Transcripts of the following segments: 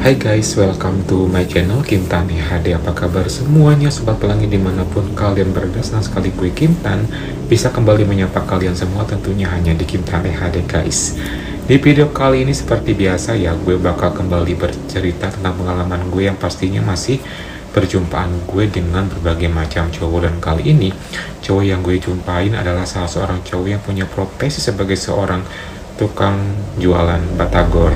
Hai guys, welcome to my channel Kintan HD. Apa kabar semuanya sobat pelangi dimanapun kalian berada? Senang sekali gue Kintan bisa kembali menyapa kalian semua tentunya hanya di Kintan HD guys. Di video kali ini seperti biasa ya, gue bakal kembali bercerita tentang pengalaman gue yang pastinya masih perjumpaan gue dengan berbagai macam cowok. Dan kali ini cowok yang gue jumpain adalah salah seorang cowok yang punya profesi sebagai seorang tukang jualan batagor.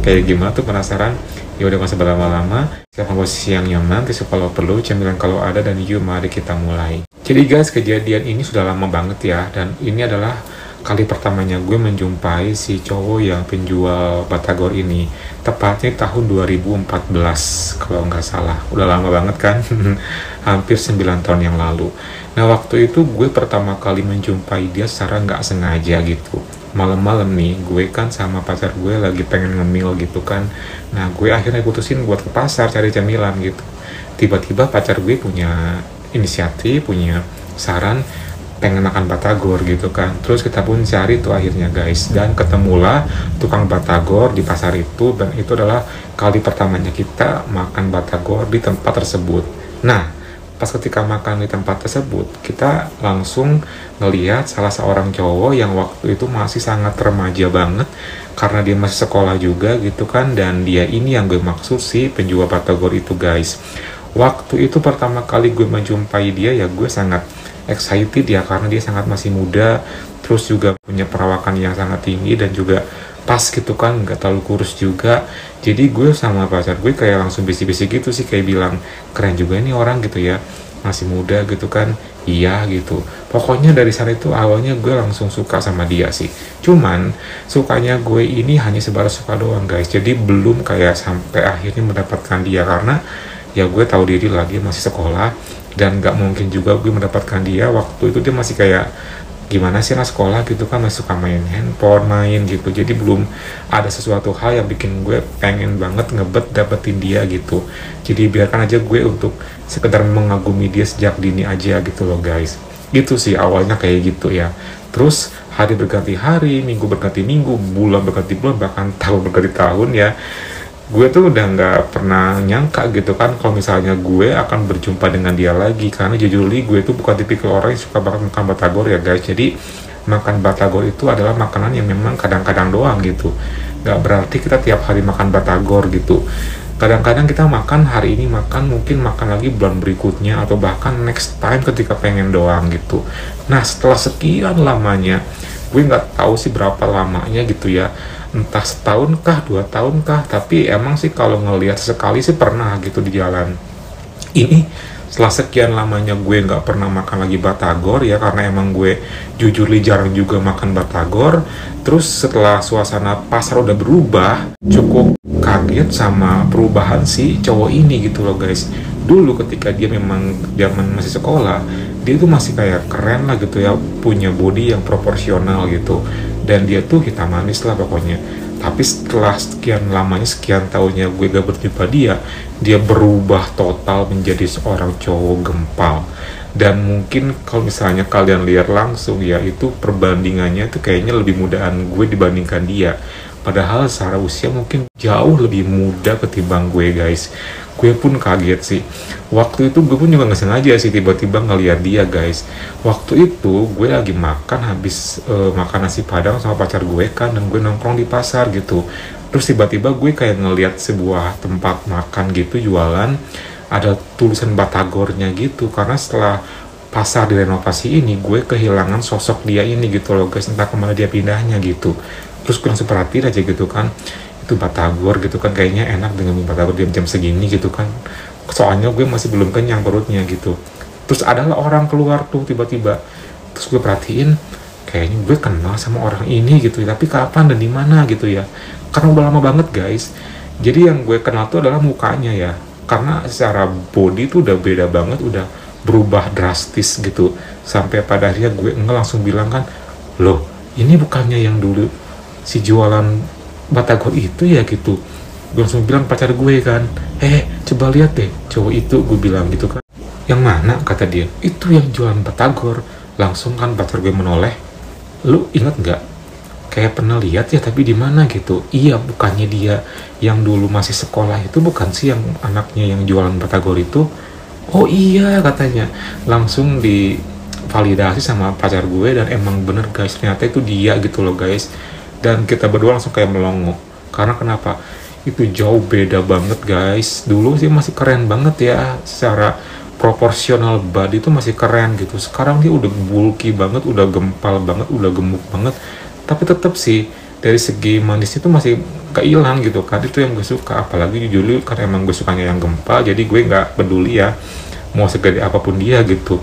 Kayak gimana tuh, penasaran? Ya udah, masa berlama-lama, siapkan posisi yang nyaman, tisu kalau perlu, cemilan kalau ada, dan yuk mari kita mulai. Jadi guys, kejadian ini sudah lama banget ya, dan ini adalah kali pertamanya gue menjumpai si cowok yang penjual batagor ini. Tepatnya tahun 2014 kalau nggak salah. Udah lama banget kan? Hampir 9 tahun yang lalu. Nah, waktu itu gue pertama kali menjumpai dia secara nggak sengaja gitu. Malam-malam nih, gue kan sama pacar gue lagi pengen ngemil gitu kan. Nah, gue akhirnya putusin buat ke pasar cari cemilan gitu. Tiba-tiba pacar gue punya inisiatif, punya saran pengen makan batagor gitu kan. Terus kita pun cari tuh akhirnya guys, dan ketemulah tukang batagor di pasar itu. Dan itu adalah kali pertamanya kita makan batagor di tempat tersebut. Nah, pas ketika makan di tempat tersebut, kita langsung ngelihat salah seorang cowok yang waktu itu masih sangat remaja banget, karena dia masih sekolah juga gitu kan. Dan dia ini yang gue maksud sih, penjual batagor itu guys. Waktu itu pertama kali gue menjumpai dia ya, gue sangat excited ya, karena dia sangat masih muda, terus juga punya perawakan yang sangat tinggi dan juga pas gitu kan, nggak terlalu kurus juga. Jadi gue sama pacar gue kayak langsung bisik-bisik gitu sih, kayak bilang keren juga ini orang gitu ya, masih muda gitu kan. Iya gitu, pokoknya dari saat itu awalnya gue langsung suka sama dia sih. Cuman sukanya gue ini hanya sebatas suka doang guys, jadi belum kayak sampai akhirnya mendapatkan dia, karena ya gue tahu diri lah, dia masih sekolah dan nggak mungkin juga gue mendapatkan dia. Waktu itu dia masih kayak gimana sih, anak sekolah gitu kan, masih suka main handphone, main gitu. Jadi belum ada sesuatu hal yang bikin gue pengen banget ngebet dapetin dia gitu. Jadi biarkan aja gue untuk sekedar mengagumi dia sejak dini aja gitu loh guys. Gitu sih awalnya kayak gitu ya. Terus hari berganti hari, minggu berganti minggu, bulan berganti bulan, bahkan tahun berganti tahun ya. Gue tuh udah nggak pernah nyangka gitu kan kalau misalnya gue akan berjumpa dengan dia lagi, karena jujur gue tuh bukan tipikal orang yang suka banget makan batagor ya guys. Jadi makan batagor itu adalah makanan yang memang kadang-kadang doang gitu, nggak berarti kita tiap hari makan batagor gitu. Kadang-kadang kita makan hari ini, makan mungkin makan lagi bulan berikutnya, atau bahkan next time ketika pengen doang gitu. Nah, setelah sekian lamanya, gue nggak tahu sih berapa lamanya gitu ya, entah setahun kah, 2 tahun kah, tapi emang sih kalau ngelihat sekali sih pernah gitu di jalan. Ini setelah sekian lamanya gue nggak pernah makan lagi batagor ya, karena emang gue jujur jarang juga makan batagor. Terus setelah suasana pasar udah berubah, cukup kaget sama perubahan si cowok ini gitu loh guys. Dulu ketika dia memang zaman masih sekolah, dia tuh masih kayak keren lah gitu ya, punya body yang proporsional gitu, dan dia tuh hitam manis lah pokoknya. Tapi setelah sekian lamanya, sekian tahunnya gue gak berjumpa dia berubah total menjadi seorang cowok gempal. Dan mungkin kalau misalnya kalian lihat langsung ya, itu perbandingannya tuh kayaknya lebih mudahan gue dibandingkan dia. Padahal secara usia mungkin jauh lebih muda ketimbang gue guys. Gue pun kaget sih. Waktu itu gue pun juga nggak sengaja sih tiba-tiba ngeliat dia guys. Waktu itu gue lagi makan, habis makan nasi padang sama pacar gue kan, dan gue nongkrong di pasar gitu. Terus tiba-tiba gue kayak ngeliat sebuah tempat makan gitu jualan, ada tulisan batagornya gitu. Karena setelah pasar direnovasi ini, gue kehilangan sosok dia ini gitu loh guys, entah kemana dia pindahnya gitu. Terus gue langsung perhatiin aja gitu kan, itu batagor gitu kan, kayaknya enak dengan mie batagor jam segini gitu kan, soalnya gue masih belum kenyang perutnya gitu. Terus adalah orang keluar tuh tiba-tiba, terus gue perhatiin kayaknya gue kenal sama orang ini gitu, tapi kapan dan di mana gitu ya, karena udah lama banget guys. Jadi yang gue kenal tuh adalah mukanya ya, karena secara body tuh udah beda banget, udah berubah drastis gitu. Sampai pada akhirnya gue langsung bilang kan, loh ini bukannya yang dulu si jualan batagor itu ya gitu. Gue langsung bilang pacar gue kan, coba lihat deh cowok itu, gue bilang gitu kan. Yang mana, kata dia, itu yang jualan batagor. Langsung kan pacar gue menoleh, lu ingat nggak kayak pernah lihat ya, tapi di mana gitu. Iya, bukannya dia yang dulu masih sekolah itu, bukan sih yang anaknya yang jualan batagor itu? Oh iya, katanya. Langsung divalidasi sama pacar gue, dan emang bener guys, ternyata itu dia gitu loh guys. Dan kita berdua langsung kayak melongo. Karena kenapa? Itu jauh beda banget guys. Dulu sih masih keren banget ya, secara proporsional body itu masih keren gitu. Sekarang dia udah bulky banget, udah gempal banget, udah gemuk banget. Tapi tetap sih dari segi manisnya itu masih gak hilang gitu kan. Itu yang gue suka, apalagi dulu karena emang gue sukanya yang gempal, jadi gue nggak peduli ya mau segede apapun dia gitu.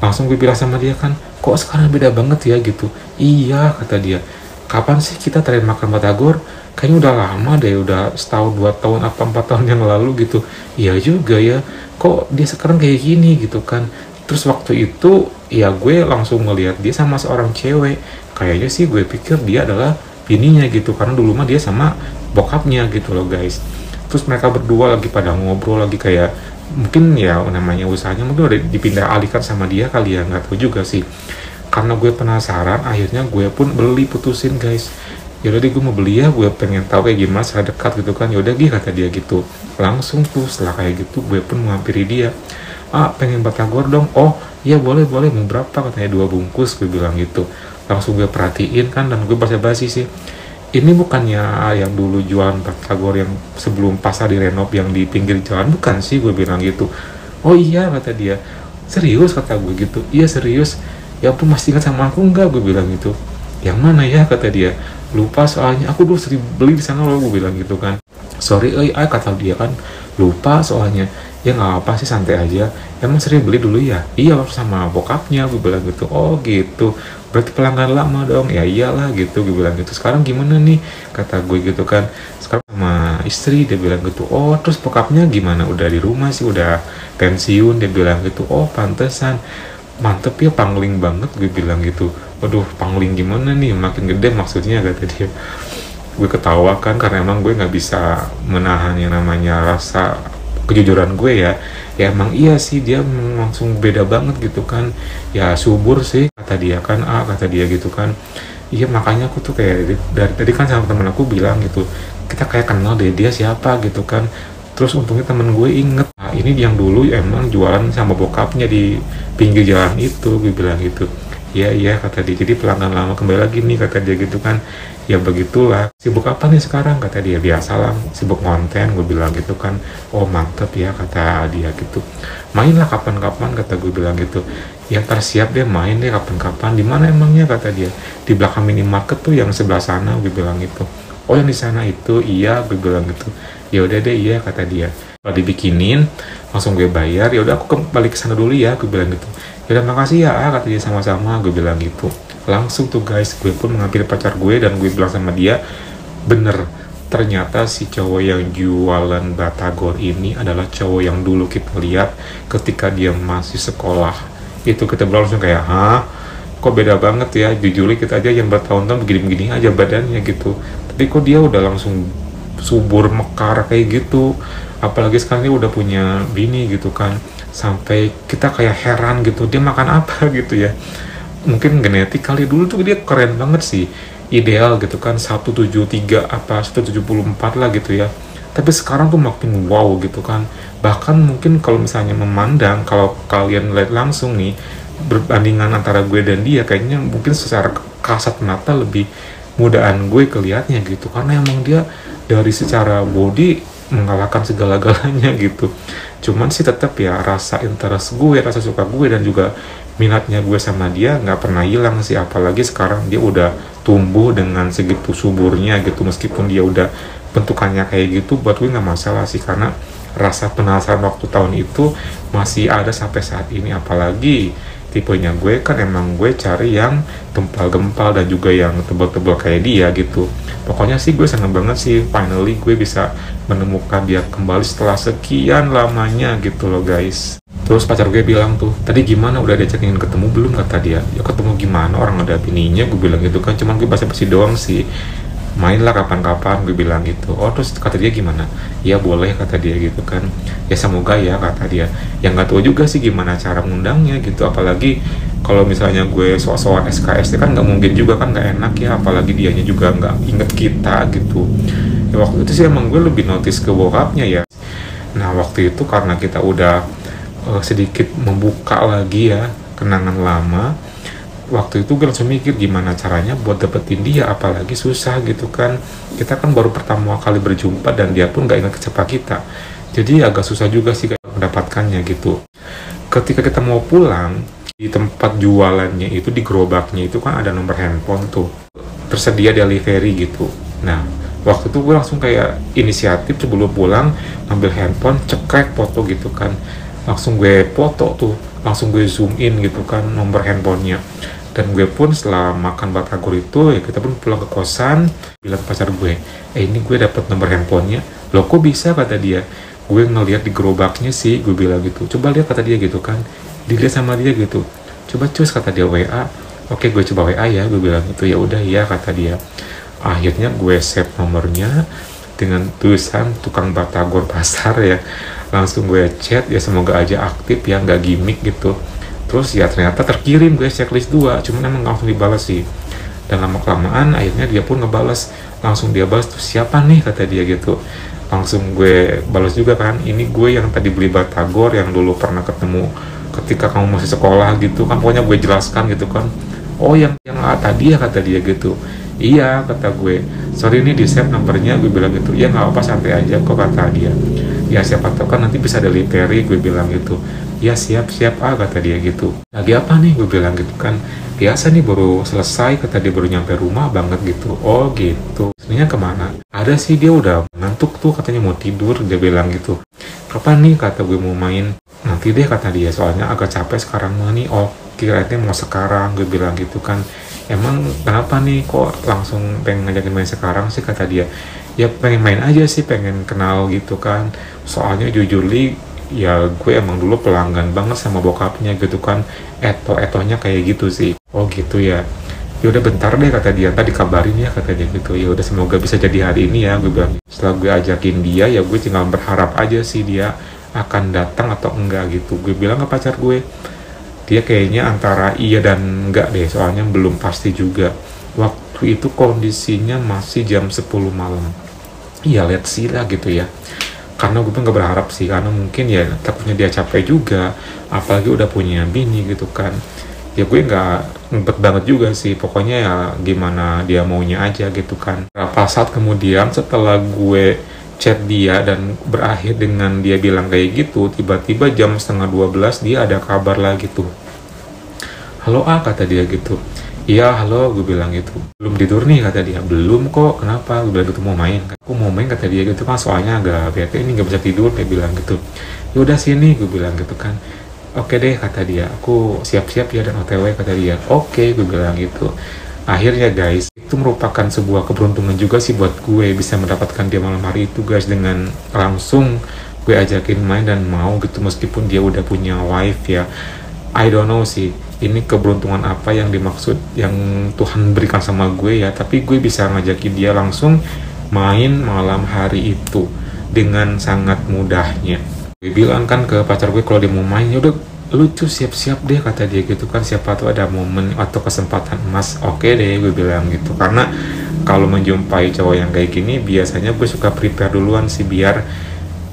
Langsung gue bilang sama dia kan, kok sekarang beda banget ya gitu. Iya, kata dia, kapan sih kita terakhir makan batagor? Kayaknya udah lama deh, udah setahun, 2 tahun, apa 4 tahun yang lalu gitu. Iya juga ya, kok dia sekarang kayak gini gitu kan. Terus waktu itu ya gue langsung ngeliat dia sama seorang cewek. Kayaknya sih gue pikir dia adalah bininya gitu, karena dulu mah dia sama bokapnya gitu loh guys. Terus mereka berdua lagi pada ngobrol lagi, kayak mungkin ya namanya usahanya mungkin udah dipindah alihkan sama dia kali ya, nggak tahu juga sih. Karena gue penasaran, akhirnya gue pun putusin guys. Yaudah deh, gue mau beli ya, gue pengen tahu kayak gimana secara dekat gitu kan. Yaudah Gi, kata dia gitu. Langsung tuh setelah kayak gitu gue pun menghampiri dia. Pengen batagor dong. Oh iya, boleh boleh, mau berapa? Katanya 2 bungkus, gue bilang gitu. Langsung gue perhatiin kan, dan gue basa-basi sih, ini bukannya yang dulu jualan batagor yang sebelum pasar direnov yang di pinggir jalan, bukan sih? Gue bilang gitu. Oh iya, kata dia. Serius, kata gue gitu. Iya serius. Ya ampun, masih ingat sama aku enggak? Gue bilang gitu. Yang mana ya, kata dia. Lupa soalnya, aku dulu sering beli di sana loh, gue bilang gitu kan. Sorry, kata dia kan, lupa soalnya. Ya nggak apa sih, santai aja. Emang sering beli dulu ya? Iya, waktu sama bokapnya, gue bilang gitu. Oh gitu, berarti pelanggan lama dong. Ya iyalah gitu, gue bilang gitu. Sekarang gimana nih, kata gue gitu kan. Sekarang sama istri, dia bilang gitu. Oh terus bokapnya gimana? Udah di rumah sih, udah pensiun, dia bilang gitu. Oh pantesan, mantep ya, pangling banget, gue bilang gitu. Waduh, pangling gimana nih, makin gede maksudnya, kata dia. Gue ketawa kan, karena emang gue nggak bisa menahan yang namanya rasa kejujuran gue ya. Ya emang iya sih, dia langsung beda banget gitu kan. Ya subur sih, kata dia kan. Kata dia gitu kan. Iya, makanya aku tuh kayak dari tadi kan sama temen aku bilang gitu, kita kayak kenal deh, dia siapa gitu kan. Terus untungnya temen gue inget, ini yang dulu emang jualan sama bokapnya di pinggir jalan itu, gue bilang gitu. Iya iya, kata dia, jadi pelanggan lama kembali lagi nih, kata dia gitu kan. Ya begitulah, sibuk apa nih sekarang, kata dia. Biasalah, sibuk konten, gue bilang gitu kan. Oh mantep ya, kata dia gitu. Mainlah kapan-kapan, kata gue bilang gitu. Ya ntar siap deh, main deh kapan-kapan. Di mana emangnya, kata dia. Di belakang minimarket tuh yang sebelah sana, gue bilang gitu. Oh yang di sana itu? Iya, gue bilang gitu. Ya udah deh, iya, kata dia. Kalau dibikinin langsung gue bayar. Ya udah, aku kembali ke sana dulu ya, gue bilang gitu. Ya udah, makasih ya, kata dia. Sama-sama, gue bilang gitu. Langsung tuh guys, gue pun mengambil pacar gue, dan gue bilang sama dia, bener, ternyata si cowok yang jualan batagor ini adalah cowok yang dulu kita lihat ketika dia masih sekolah. Itu kita langsung kayak, hah? Kok beda banget ya? Jujur kita aja yang bertahun-tahun begini-begini aja badannya gitu. Tapi kok dia udah langsung subur mekar kayak gitu. Apalagi sekarang dia udah punya bini gitu kan. Sampai kita kayak heran gitu, dia makan apa gitu ya. Mungkin genetik kali, dulu tuh dia keren banget sih, ideal gitu kan, 173 apa 174 lah gitu ya. Tapi sekarang tuh makin wow gitu kan. Bahkan mungkin kalau misalnya memandang, kalau kalian lihat langsung nih perbandingan antara gue dan dia, kayaknya mungkin secara kasat mata lebih mudaan gue kelihatnya gitu, karena emang dia dari secara body mengalahkan segala-galanya gitu. Cuman sih tetap ya, rasa interest gue, rasa suka gue, dan juga minatnya gue sama dia nggak pernah hilang sih. Apalagi sekarang dia udah tumbuh dengan segitu suburnya gitu. Meskipun dia udah bentukannya kayak gitu, buat gue nggak masalah sih, karena rasa penasaran waktu tahun itu masih ada sampai saat ini. Apalagi tipenya gue kan emang gue cari yang gempal-gempal dan juga yang tebal-tebal kayak dia gitu. Pokoknya sih gue seneng banget sih, finally gue bisa menemukan dia kembali setelah sekian lamanya gitu loh guys. Terus pacar gue bilang tuh, tadi gimana, udah diajakin ketemu belum, kata dia. Ya ketemu gimana, orang ada bininya, gue bilang gitu kan. Cuman gue basa-basi doang sih, mainlah kapan-kapan, gue bilang gitu. Oh terus kata dia gimana? Ya boleh, kata dia gitu kan. Ya semoga ya, kata dia. Ya nggak tahu juga sih gimana cara ngundangnya gitu, apalagi Kalau misalnya gue soal SKSD kan nggak mungkin juga kan, nggak enak ya, apalagi dianya juga nggak inget kita gitu ya. Waktu itu sih emang gue lebih notice ke bokapnya ya. Nah waktu itu karena kita udah sedikit membuka lagi ya kenangan lama, waktu itu gue langsung mikir gimana caranya buat dapetin dia, apalagi susah gitu kan. Kita kan baru pertama kali berjumpa dan dia pun gak ingat siapa kita, jadi agak susah juga sih mendapatkannya gitu. Ketika kita mau pulang, di tempat jualannya itu, di gerobaknya itu kan ada nomor handphone tuh, tersedia delivery gitu. Nah waktu itu gue langsung kayak inisiatif sebelum pulang ambil handphone, cekrek foto gitu kan, langsung gue foto tuh, langsung gue zoom in gitu kan nomor handphonenya. Dan gue pun setelah makan batagor itu ya, kita pun pulang ke kosan, bilang ke pacar gue, ini gue dapet nomor handphonenya. Loh kok bisa, kata dia. Gue ngeliat di gerobaknya sih, gue bilang gitu. Coba lihat, kata dia gitu kan, dilihat sama dia gitu. Coba cus, kata dia, WA. Oke, gue coba WA ya, gue bilang gitu. Ya udah ya, kata dia. Akhirnya gue save nomornya dengan tulisan tukang batagor pasar ya. Langsung gue chat ya, semoga aja aktif ya, nggak gimmick gitu. Terus ya ternyata terkirim gue checklist 2, cuman emang langsung dibalas sih. Dan lama-kelamaan akhirnya dia pun ngebales, langsung dia balas tuh, siapa nih, kata dia gitu. Langsung gue balas juga kan, ini gue yang tadi beli batagor, yang dulu pernah ketemu ketika kamu masih sekolah gitu kan. Pokoknya gue jelaskan gitu kan. Oh yang tadi ya, kata dia gitu. Iya, kata gue, sorry ini di save nomornya, gue bilang gitu. Ya nggak apa, santai aja kok, kata dia. Ya siapa tahu kan nanti bisa delivery, gue bilang gitu. Ya siap-siap kata dia gitu. Lagi apa nih, gue bilang gitu kan. Biasa nih, baru selesai, kata dia, baru nyampe rumah banget gitu. Oh gitu, sebenarnya kemana? Ada sih, dia udah ngantuk tuh, katanya mau tidur, dia bilang gitu. Kapan nih, kata gue, mau main? Nanti deh, kata dia, soalnya agak capek sekarang nih. Oh kirain mau sekarang, gue bilang gitu kan. Emang kenapa nih kok langsung pengen ngajakin main sekarang sih, kata dia. Ya pengen main aja sih, pengen kenal gitu kan. Soalnya jujur li, ya gue emang dulu pelanggan banget sama bokapnya gitu kan. Etonya kayak gitu sih. Oh gitu ya. Ya udah bentar deh, kata dia, tadi kabarin ya, kata dia gitu. Ya udah, semoga bisa jadi hari ini ya, gue bilang. Setelah gue ajakin dia, ya gue tinggal berharap aja sih dia akan datang atau enggak gitu. Gue bilang ke pacar gue, dia kayaknya antara iya dan enggak deh, soalnya belum pasti juga. Waktu itu kondisinya masih jam 10 malam. Iya, let's see lah gitu ya. Karena gue pun gak berharap sih, karena mungkin ya takutnya dia capek juga, apalagi udah punya bini gitu kan. Ya gue gak ngebet banget juga sih, pokoknya ya gimana dia maunya aja gitu kan. Berapa saat kemudian setelah gue chat dia dan berakhir dengan dia bilang kayak gitu, tiba-tiba jam setengah 12 dia ada kabar lagi tuh. Halo kata dia gitu. Iya halo, gue bilang gitu. Belum tidur nih, kata dia. Belum kok, kenapa? Gue bilang gitu, mau main. Aku mau main, kata dia gitu kan, soalnya agak bete ini, gak bisa tidur, dia bilang gitu. Ya udah sini, gue bilang gitu kan. Oke deh, kata dia, aku siap-siap ya dan OTW, kata dia. Oke, gue bilang gitu. Akhirnya guys, itu merupakan sebuah keberuntungan juga sih buat gue bisa mendapatkan dia malam hari itu guys, dengan langsung gue ajakin main dan mau gitu, meskipun dia udah punya wife ya. I don't know sih, ini keberuntungan apa yang dimaksud yang Tuhan berikan sama gue ya, tapi gue bisa ngajakin dia langsung main malam hari itu dengan sangat mudahnya. Gue bilang kan ke pacar gue, kalau dia mau main ya udah lucu, siap-siap deh, kata dia gitu kan, siapa tuh ada momen atau kesempatan emas. Oke deh, gue bilang gitu, karena kalau menjumpai cowok yang kayak gini biasanya gue suka prepare duluan sih, biar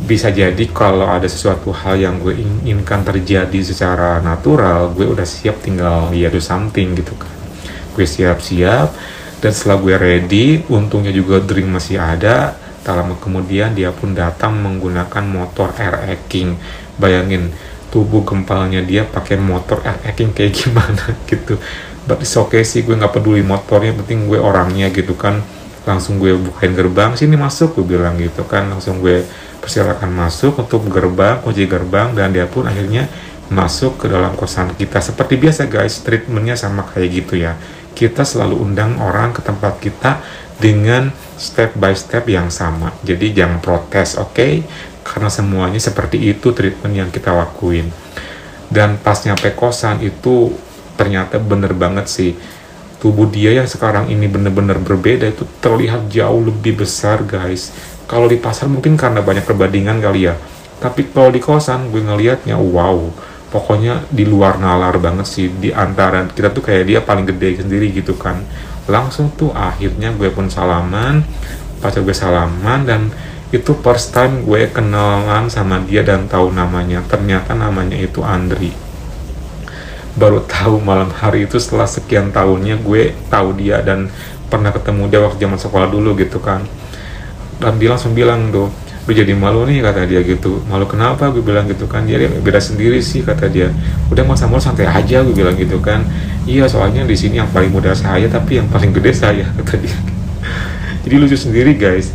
bisa jadi kalau ada sesuatu hal yang gue inginkan terjadi secara natural, gue udah siap, tinggal ya do something gitu kan. Gue siap-siap, dan setelah gue ready, untungnya juga drink masih ada. Tak lama kemudian dia pun datang menggunakan motor RX King. Bayangin tubuh gempalnya dia pakai motor RX King kayak gimana gitu. But it's okay sih, gue nggak peduli motornya, penting gue orangnya gitu kan. Langsung gue bukain gerbang, sini masuk, gue bilang gitu kan. Langsung gue persilakan masuk untuk gerbang, kunci gerbang, dan dia pun akhirnya masuk ke dalam kosan kita. Seperti biasa guys, treatmentnya sama kayak gitu ya. Kita selalu undang orang ke tempat kita dengan step by step yang sama. Jadi jangan protes, oke? Karena semuanya seperti itu treatment yang kita lakuin. Dan pas nyampe kosan itu ternyata bener banget sih, tubuh dia yang sekarang ini bener-bener berbeda, itu terlihat jauh lebih besar guys. Kalau di pasar mungkin karena banyak perbandingan kali ya, tapi kalau di kosan gue ngelihatnya wow, pokoknya di luar nalar banget sih. Di antara kita tuh kayak dia paling gede sendiri gitu kan. Langsung tuh akhirnya gue pun salaman, pacar gue salaman, dan itu first time gue kenalan sama dia dan tahu namanya. Ternyata namanya itu Andri. Baru tahu malam hari itu setelah sekian tahunnya gue tahu dia dan pernah ketemu dia waktu zaman sekolah dulu gitu kan. Dan dia langsung bilang tuh, gue jadi malu nih kata dia gitu. Malu kenapa? Gue bilang gitu kan. Dia beda sendiri sih kata dia. Udah nggak usah malu, santai aja, gue bilang gitu kan. Iya, soalnya di sini yang paling muda saya tapi yang paling gede saya kata dia. Jadi lucu sendiri guys.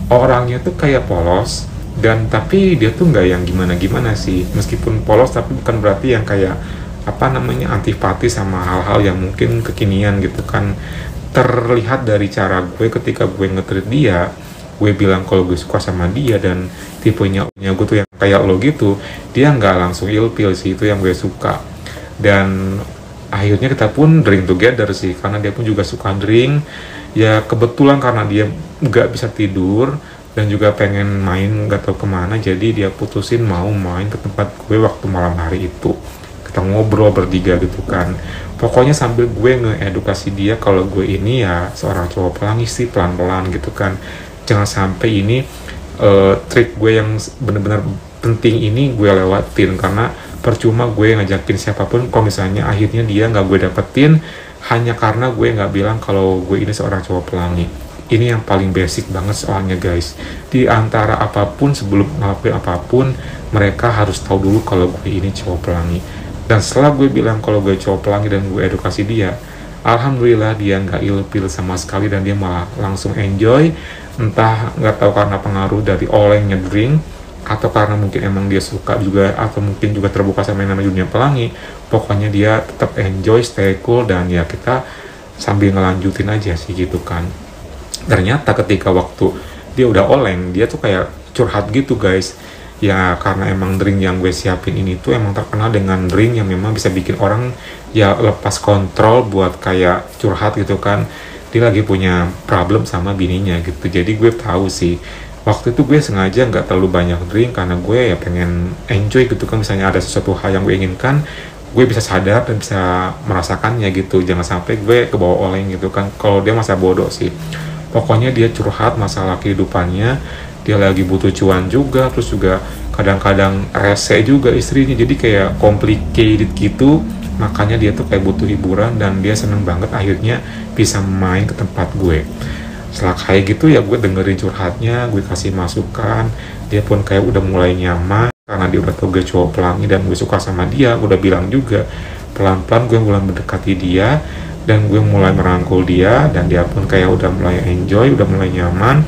Orangnya tuh kayak polos, dan tapi dia tuh nggak yang gimana-gimana sih. Meskipun polos tapi bukan berarti yang kayak apa namanya antipati sama hal-hal yang mungkin kekinian gitu kan. Terlihat dari cara gue ketika gue nge-treat dia, gue bilang kalau gue suka sama dia dan tipenya gue tuh yang kayak lo gitu, dia nggak langsung ilfil sih, itu yang gue suka. Dan akhirnya kita pun drink together sih, karena dia pun juga suka drink. Ya kebetulan karena dia nggak bisa tidur dan juga pengen main nggak tahu kemana, jadi dia putusin mau main ke tempat gue waktu malam hari itu. Kita ngobrol bertiga gitu kan. Pokoknya sambil gue ngeedukasi dia kalau gue ini ya seorang cowok pelangi sih, pelan-pelan gitu kan. Jangan sampai ini trik gue yang bener-bener penting ini gue lewatin, karena percuma gue ngajakin siapapun kalau misalnya akhirnya dia nggak gue dapetin hanya karena gue nggak bilang kalau gue ini seorang cowok pelangi. Ini yang paling basic banget soalnya guys. Di antara apapun, sebelum ngelakuin apapun, mereka harus tahu dulu kalau gue ini cowok pelangi. Dan setelah gue bilang kalau gue cowok pelangi dan gue edukasi dia, alhamdulillah dia nggak ilfil sama sekali dan dia malah langsung enjoy. Entah nggak tahu karena pengaruh dari olengnya drink, atau karena mungkin emang dia suka juga, atau mungkin juga terbuka sama yang namanya dunia pelangi. Pokoknya dia tetap enjoy, stay cool, dan ya kita sambil ngelanjutin aja sih gitu kan. Ternyata ketika waktu dia udah oleng, dia tuh kayak curhat gitu guys. Ya karena emang drink yang gue siapin ini tuh emang terkenal dengan drink yang memang bisa bikin orang ya lepas kontrol buat kayak curhat gitu kan. Dia lagi punya problem sama bininya gitu. Jadi gue tahu sih, waktu itu gue sengaja nggak terlalu banyak drink karena gue ya pengen enjoy gitu kan. Misalnya ada sesuatu hal yang gue inginkan, gue bisa sadar dan bisa merasakannya gitu. Jangan sampai gue kebawa oleng gitu kan. Kalau dia masa bodoh sih. Pokoknya dia curhat masalah kehidupannya, dia lagi butuh cuan juga, terus juga kadang-kadang rese juga istrinya, jadi kayak complicated gitu. Makanya dia tuh kayak butuh hiburan dan dia seneng banget akhirnya bisa main ke tempat gue. Setelah kayak gitu ya gue dengerin curhatnya, gue kasih masukan, dia pun kayak udah mulai nyaman karena dia udah tau gue cowok pelangi dan gue suka sama dia. Gue udah bilang juga, pelan-pelan gue mulai mendekati dia dan gue mulai merangkul dia, dan dia pun kayak udah mulai enjoy, udah mulai nyaman.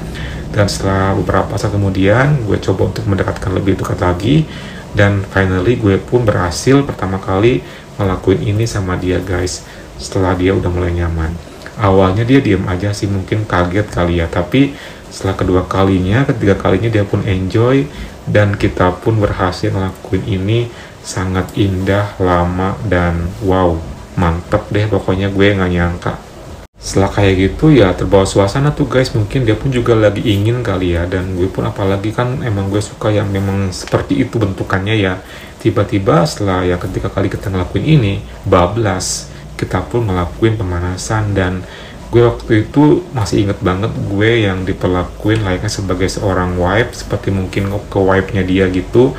Dan setelah beberapa saat kemudian gue coba untuk mendekatkan lebih dekat lagi, dan finally gue pun berhasil pertama kali ngelakuin ini sama dia guys. Setelah dia udah mulai nyaman, awalnya dia diem aja sih, mungkin kaget kali ya, tapi setelah kedua kalinya, ketiga kalinya dia pun enjoy, dan kita pun berhasil ngelakuin ini. Sangat indah, lama, dan wow, mantep deh pokoknya. Gue nggak nyangka. Setelah kayak gitu ya terbawa suasana tuh guys. Mungkin dia pun juga lagi ingin kali ya, dan gue pun apalagi kan emang gue suka yang memang seperti itu bentukannya ya. Tiba-tiba setelah ya ketika kali kita ngelakuin ini, bablas, kita pun ngelakuin pemanasan. Dan gue waktu itu masih inget banget gue yang diperlakuin layaknya sebagai seorang wife, seperti mungkin ke wife-nya dia gitu.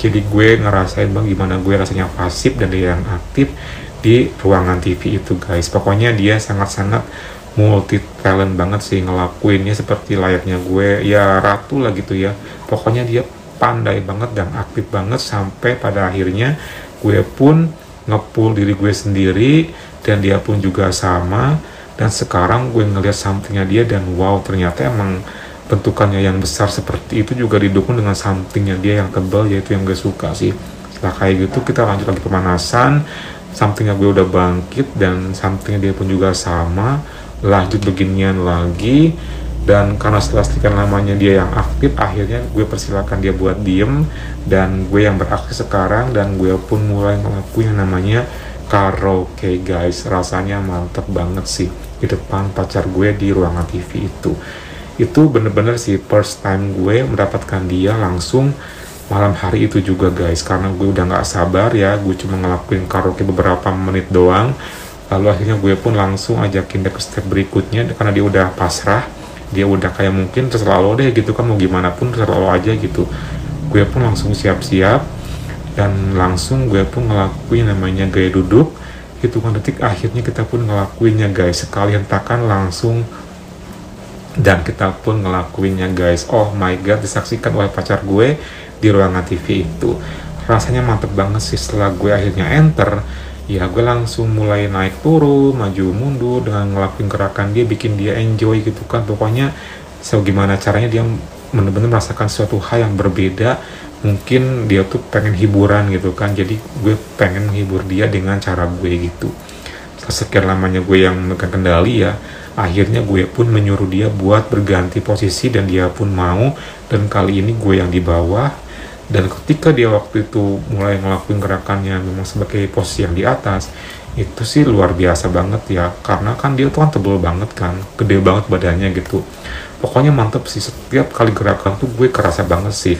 Jadi gue ngerasain bang gimana gue rasanya pasif dan dia yang aktif di ruangan TV itu guys. Pokoknya dia sangat-sangat multi talent banget sih, ngelakuinnya seperti layaknya gue ya ratu lah gitu ya. Pokoknya dia pandai banget dan aktif banget, sampai pada akhirnya gue pun nge-pull diri gue sendiri dan dia pun juga sama. Dan sekarang gue ngeliat somethingnya dia dan wow, ternyata emang bentukannya yang besar seperti itu juga didukung dengan somethingnya dia yang tebal, yaitu yang gue suka sih. Setelah kayak gitu kita lanjut lagi pemanasan, somethingnya gue udah bangkit dan somethingnya dia pun juga sama, lanjut beginian lagi. Dan karena setelah sekian lamanya dia yang aktif, akhirnya gue persilakan dia buat diem dan gue yang beraktif sekarang. Dan gue pun mulai ngelakuin yang namanya karaoke guys. Rasanya mantep banget sih di depan pacar gue di ruangan TV itu. Itu bener-bener sih first time gue mendapatkan dia langsung malam hari itu juga guys, karena gue udah nggak sabar ya, gue cuma ngelakuin karaoke beberapa menit doang. Lalu akhirnya gue pun langsung ajakin dia ke step berikutnya, karena dia udah pasrah, dia udah kayak mungkin terserah lo deh gitu kan, mau gimana pun terserah lo aja gitu. Gue pun langsung siap-siap dan langsung gue pun ngelakuin namanya gaya duduk. Hitungan detik akhirnya kita pun ngelakuinnya guys, sekalian takan langsung dan kita pun ngelakuinnya guys. Oh my god, disaksikan oleh pacar gue di ruangan TV itu. Rasanya mantep banget sih. Setelah gue akhirnya enter, ya gue langsung mulai naik turun, maju mundur dengan ngelakuin gerakan dia, bikin dia enjoy gitu kan. Pokoknya gimana caranya dia bener-bener merasakan suatu hal yang berbeda. Mungkin dia tuh pengen hiburan gitu kan, jadi gue pengen menghibur dia dengan cara gue gitu. Sekian lamanya gue yang megang kendali ya, akhirnya gue pun menyuruh dia buat berganti posisi dan dia pun mau. Dan kali ini gue yang di bawah, dan ketika dia waktu itu mulai ngelakuin gerakannya memang sebagai posisi yang di atas, itu sih luar biasa banget ya, karena kan dia tuh kan tebel banget kan, gede banget badannya gitu. Pokoknya mantep sih, setiap kali gerakan tuh gue kerasa banget sih.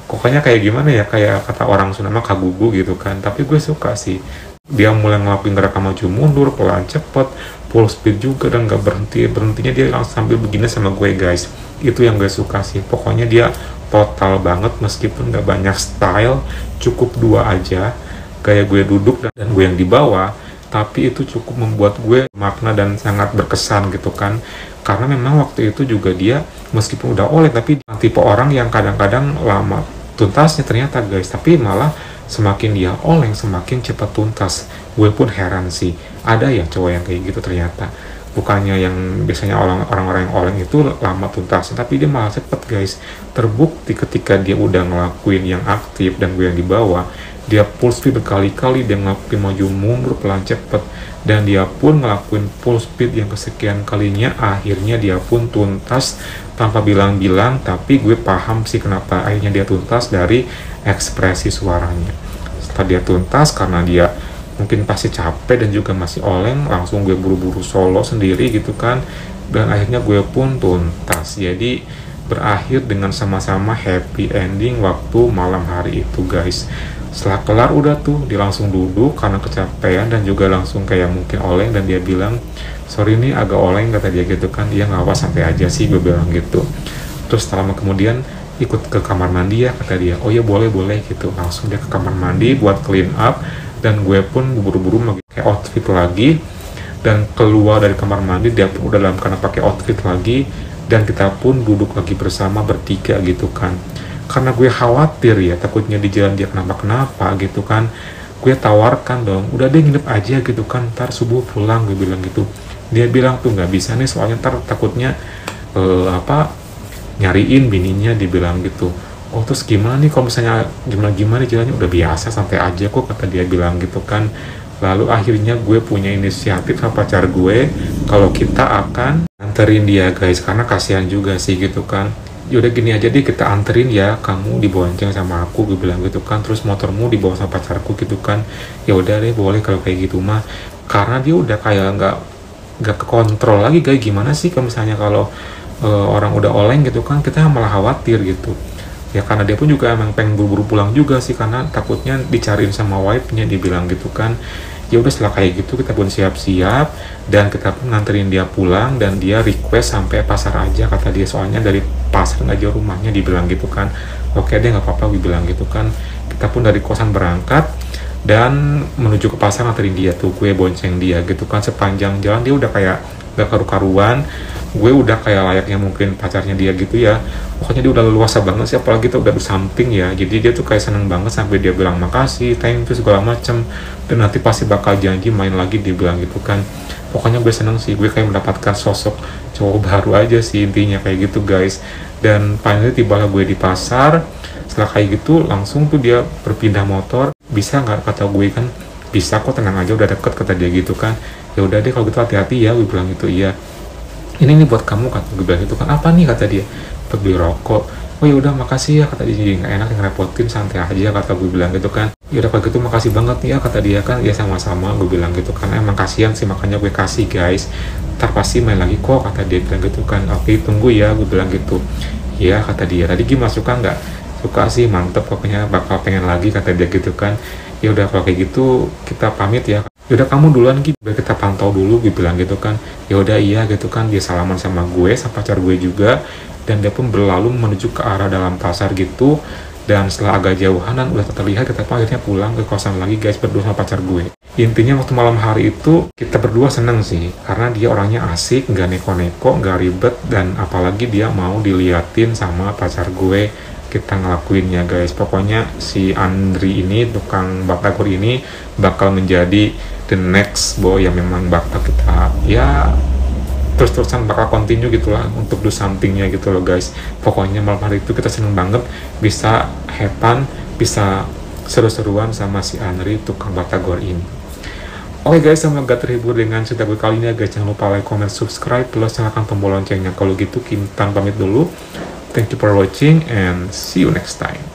Pokoknya kayak gimana ya, kayak kata orang Sunda mah kagugu gitu kan, tapi gue suka sih. Dia mulai ngelakuin gerakan maju mundur, pelan cepet, full speed juga, dan gak berhentinya dia langsung sambil begini sama gue guys. Itu yang gue suka sih, pokoknya dia total banget meskipun gak banyak style, cukup dua aja, gaya gue duduk dan gue yang di bawah, tapi itu cukup membuat gue makna dan sangat berkesan gitu kan. Karena memang waktu itu juga dia meskipun udah oleng, tapi tipe orang yang kadang-kadang lama tuntasnya ternyata guys, tapi malah semakin dia oleng semakin cepat tuntas. Gue pun heran sih, ada ya cowok yang kayak gitu ternyata. Bukannya yang biasanya orang-orang yang oleng itu lama tuntasnya, tapi dia malah cepet guys. Terbukti ketika dia udah ngelakuin yang aktif dan gue yang di bawah, dia full speed berkali-kali, dia ngelakuin maju mundur pelan cepet, dan dia pun ngelakuin full speed yang kesekian kalinya. Akhirnya dia pun tuntas tanpa bilang-bilang, tapi gue paham sih kenapa akhirnya dia tuntas dari ekspresi suaranya. Setelah dia tuntas, karena dia mungkin pasti capek dan juga masih oleng, langsung gue buru-buru solo sendiri gitu kan, dan akhirnya gue pun tuntas. Jadi berakhir dengan sama-sama happy ending waktu malam hari itu guys. Setelah kelar udah tuh, dia langsung duduk karena kecapean dan juga langsung kayak mungkin oleng, dan dia bilang sorry nih agak oleng kata dia gitu kan. Dia nggak apa, santai aja sih, gue bilang gitu. Terus setelah kemudian ikut ke kamar mandi ya kata dia. Oh ya boleh gitu. Langsung dia ke kamar mandi buat clean up, dan gue pun buru-buru pakai outfit lagi dan keluar dari kamar mandi. Dia pun udah dalam karena pakai outfit lagi, dan kita pun duduk lagi bersama bertiga gitu kan. Karena gue khawatir ya, takutnya di jalan dia kenapa-kenapa gitu kan, gue tawarkan dong, udah deh nginep aja gitu kan, ntar subuh pulang, gue bilang gitu. Dia bilang tuh nggak bisa nih, soalnya ntar takutnya nyariin bininya, dibilang gitu. Oh terus gimana nih kalau misalnya gimana jalannya, udah biasa santai aja kok kata dia bilang gitu kan. Lalu akhirnya gue punya inisiatif sama pacar gue kalau kita akan anterin dia guys, karena kasihan juga sih gitu kan. Yaudah gini aja deh, kita anterin ya, kamu dibonceng sama aku, gue bilang gitu kan, terus motormu dibawa sama pacarku gitu kan. Ya udah deh boleh kalau kayak gitu mah, karena dia udah kayak nggak kekontrol lagi guys. Gimana sih kalau misalnya kalau orang udah oleng gitu kan, kita malah khawatir gitu ya, karena dia pun juga emang pengen buru-buru pulang juga sih, karena takutnya dicariin sama wife-nya, dibilang gitu kan. Ya udah setelah kayak gitu kita pun siap-siap dan kita pun nganterin dia pulang, dan dia request sampai pasar aja kata dia, soalnya dari pasar nggak jauh rumahnya, dibilang gitu kan. Oke deh nggak apa-apa, gue bilang gitu kan. Kita pun dari kosan berangkat dan menuju ke pasar, nganterin dia tuh, gue bonceng dia gitu kan. Sepanjang jalan dia udah kayak gak karu-karuan, gue udah kayak layaknya mungkin pacarnya dia gitu ya. Pokoknya dia udah leluasa banget sih, apalagi kita udah bersamping ya. Jadi dia tuh kayak seneng banget, sampai dia bilang makasih, thank you segala macem, dan nanti pasti bakal janji main lagi, dia bilang gitu kan. Pokoknya gue seneng sih, gue kayak mendapatkan sosok cowok baru aja sih, intinya kayak gitu guys. Dan finally tibalah gue di pasar. Setelah kayak gitu langsung tuh dia berpindah motor. Bisa nggak kata gue kan, bisa kok, tenang aja udah deket kata dia gitu kan. Ya udah deh kalau gitu hati-hati ya, gue bilang gitu. Iya ini nih buat kamu kata gue bilang gitu kan. Apa nih kata dia, buat beli rokok. Oh ya udah makasih ya kata dia, jadi nggak enak yang ngerepotin, santai aja kata gue bilang gitu kan. Ya udah kalau gitu makasih banget nih ya kata dia kan. Ya sama-sama, gue bilang gitu kan, emang kasihan sih makanya gue kasih guys, ntar pasti main lagi kok kata dia bilang gitu kan. Oke tunggu ya, gue bilang gitu. Iya kata dia, tadi gimana suka nggak suka sih, mantep pokoknya, bakal pengen lagi kata dia gitu kan. Ya udah kalau kayak gitu kita pamit ya. Yaudah kamu duluan gitu, biar kita pantau dulu, gue bilang gitu kan. Ya udah iya gitu kan, dia salaman sama gue, sama pacar gue juga, dan dia pun berlalu menuju ke arah dalam pasar gitu. Dan setelah agak jauhanan udah terlihat, kita pun akhirnya pulang ke kosan lagi guys, berdua sama pacar gue. Intinya waktu malam hari itu kita berdua seneng sih, karena dia orangnya asik, nggak neko-neko, nggak ribet, dan apalagi dia mau diliatin sama pacar gue kita ngelakuinnya guys. Pokoknya si Andri ini, tukang batagor ini, bakal menjadi the next boy yang memang bakal kita ya terus-terusan bakal continue gitulah untuk do somethingnya gitu loh guys. Pokoknya malam hari itu kita seneng banget bisa have fun, bisa seru-seruan sama si Andri tukang batagor ini. Oke guys, semoga terhibur dengan cerita gue kali ini ya guys. Jangan lupa like, comment, subscribe, plus nyalakan tombol loncengnya. Kalau gitu Kim Tan pamit dulu. Thank you for watching and see you next time.